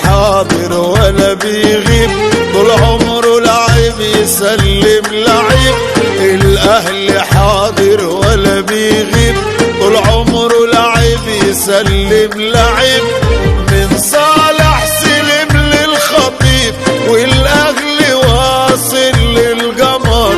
حاضر ولا بيغيب، طول عمره لعيب يسلم لعيب. الاهلي حاضر ولا بيغيب، طول عمره لعيب يسلم لعيب. من صالح سلم للخطيب والاهلي واصل للقمر،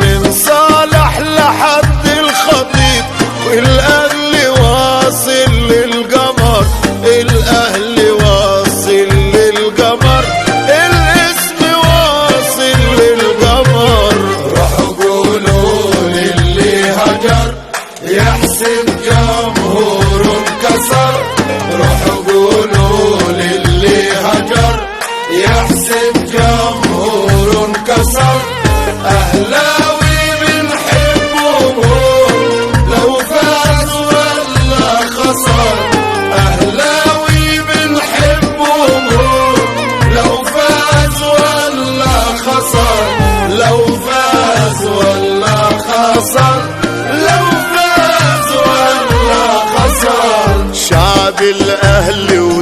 من صالح لحد الخطيب والاهلي واصل للقمر. الاهلي واصل للقمر، الاسم واصل للقمر. روحوا قولوا للي هجر يحسب جمهور انكسر، روحوا قولوا للي هجر يحسب جمهور انكسر. اهلاوي بنحبهم لو فاز ولا خسر، اهلاوي بنحبهم لو فاز ولا خسر، لو فاز ولا خسر، لو فاز ولا خسر. شعب الاهلي